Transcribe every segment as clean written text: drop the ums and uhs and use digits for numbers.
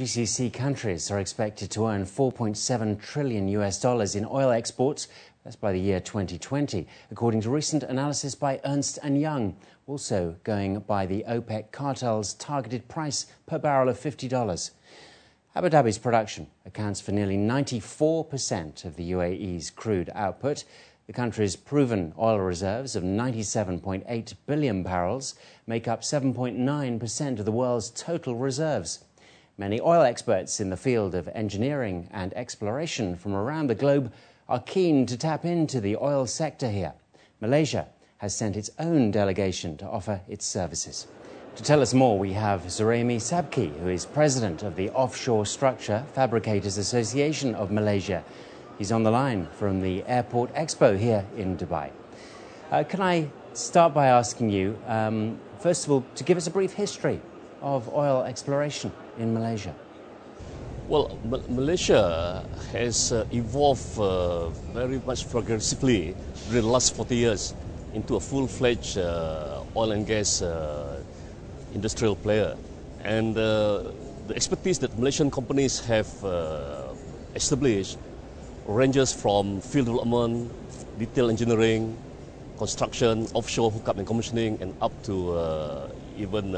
GCC countries are expected to earn $4.7 trillion in oil exports. That's by the year 2020, according to recent analysis by Ernst & Young, also going by the OPEC cartel's targeted price per barrel of $50. Abu Dhabi's production accounts for nearly 94% of the UAE's crude output. The country's proven oil reserves of 97.8 billion barrels make up 7.9% of the world's total reserves. Many oil experts in the field of engineering and exploration from around the globe are keen to tap into the oil sector here. Malaysia has sent its own delegation to offer its services. To tell us more, we have Zuraimi Sabki, who is president of the Offshore Structure Fabricators Association of Malaysia. He's on the line from the Airport Expo here in Dubai. Can I start by asking you, first of all, to give us a brief history of oil exploration in Malaysia? Well, Malaysia has evolved very much progressively during the last 40 years into a full-fledged oil and gas industrial player. And the expertise that Malaysian companies have established ranges from field development, detail engineering, construction, offshore hookup and commissioning, and up to even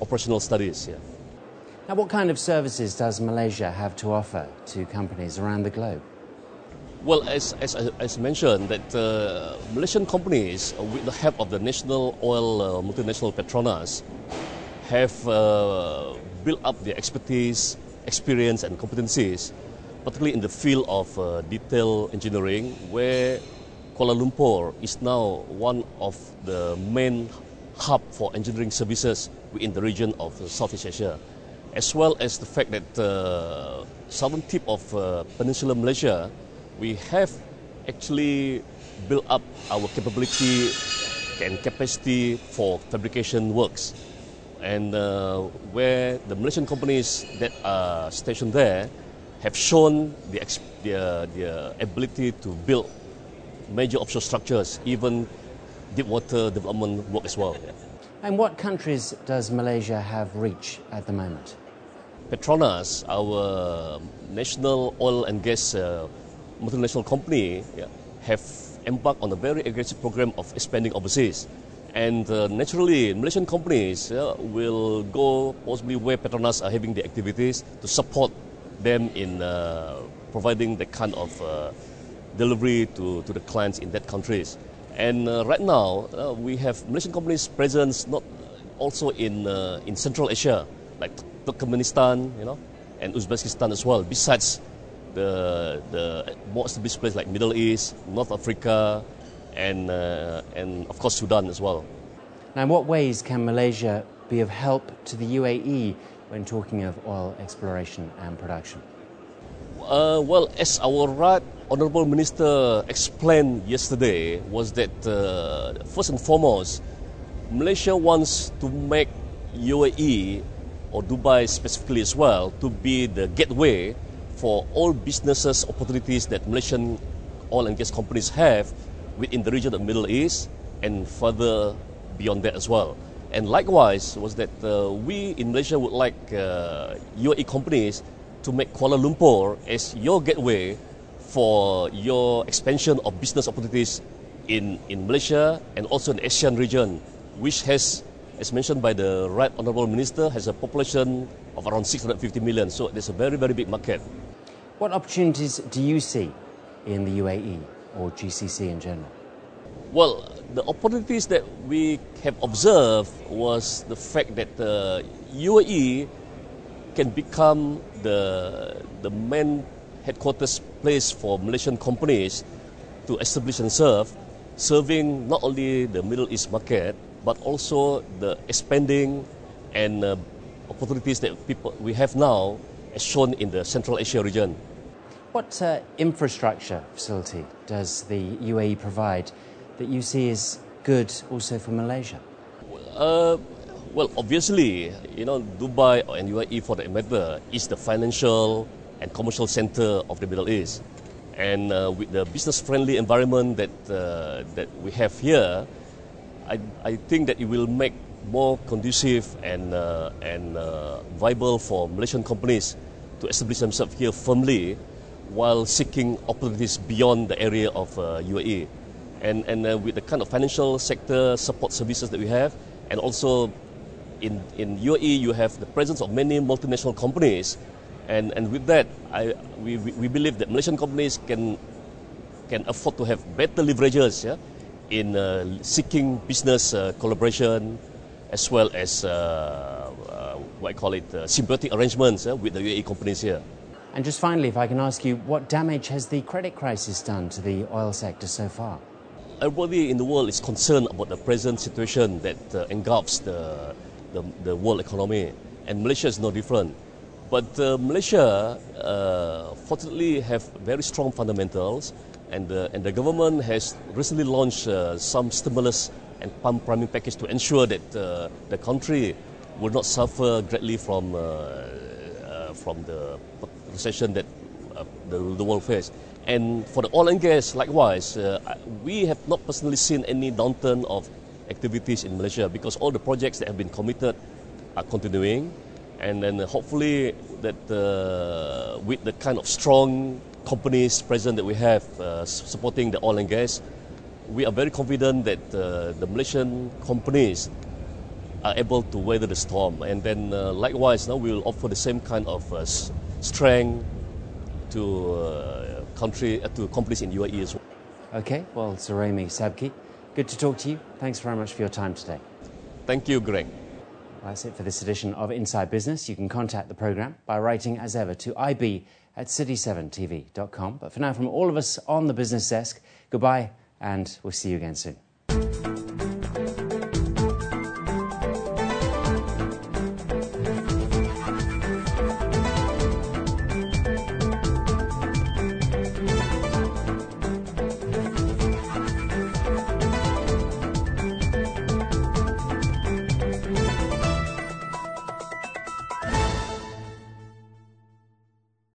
operational studies. Yeah. Now, what kind of services does Malaysia have to offer to companies around the globe? Well, as mentioned, that Malaysian companies, with the help of the national oil multinational Petronas, have built up their expertise, experience and competencies, particularly in the field of detail engineering, where Kuala Lumpur is now one of the main hub for engineering services within the region of Southeast Asia, as well as the fact that southern tip of Peninsular Malaysia, we have actually built up our capability and capacity for fabrication works. And where the Malaysian companies that are stationed there have shown their ability to build major offshore structures, even deep water development work as well. And what countries does Malaysia have reach at the moment? Petronas, our national oil and gas multinational company, have embarked on a very aggressive program of expanding overseas. And naturally, Malaysian companies will go possibly where Petronas are having the activities to support them in providing the kind of delivery to the clients in that countries. And right now, we have Malaysian companies' presence not also in Central Asia, like Turkmenistan, and Uzbekistan as well. Besides the more established places like Middle East, North Africa, and of course Sudan as well. Now, in what ways can Malaysia be of help to the UAE when talking of oil exploration and production? Well, as our Right Honourable Minister explained yesterday, was that first and foremost, Malaysia wants to make UAE, or Dubai specifically as well, to be the gateway for all businesses opportunities that Malaysian oil and gas companies have within the region of the Middle East and further beyond that as well. And likewise was that we in Malaysia would like UAE companies to make Kuala Lumpur as your gateway for your expansion of business opportunities in Malaysia and also in the ASEAN region, which has, as mentioned by the Right Honourable Minister, has a population of around 650 million. So there's a very, very big market. What opportunities do you see in the UAE or GCC in general? Well, the opportunities that we have observed was the fact that UAE can become the main headquarters place for Malaysian companies to establish and serving not only the Middle East market, but also the expanding and opportunities that we have now as shown in the Central Asia region. What infrastructure facility does the UAE provide that you see is good also for Malaysia? Well, obviously, Dubai and UAE, for that matter, is the financial and commercial center of the Middle East. And with the business-friendly environment that we have here, I think that it will make more conducive and viable for Malaysian companies to establish themselves here firmly while seeking opportunities beyond the area of UAE. And with the kind of financial sector support services that we have, and also in UAE you have the presence of many multinational companies, and with that we believe that Malaysian companies can afford to have better leverages, yeah, in seeking business collaboration, as well as what I call it symbiotic arrangements with the UAE companies here. And just finally, if I can ask you, what damage has the credit crisis done to the oil sector so far? Everybody in the world is concerned about the present situation that engulfs the world economy, and Malaysia is no different. But Malaysia, fortunately, have very strong fundamentals, and the government has recently launched some stimulus and priming package to ensure that the country will not suffer greatly from the recession that the world faces. And for the oil and gas, likewise, we have not personally seen any downturn of activities in Malaysia, because all the projects that have been committed are continuing. And then hopefully that with the kind of strong companies present that we have supporting the oil and gas, we are very confident that the Malaysian companies are able to weather the storm. And then likewise, now we will offer the same kind of strength to companies in UAE as well. Okay, well, Zuraimi, Sabki, good to talk to you. Thanks very much for your time today. Thank you, Greg. Well, that's it for this edition of Inside Business. You can contact the programme by writing, as ever, to ib@city7tv.com. But for now, from all of us on the business desk, goodbye, and we'll see you again soon.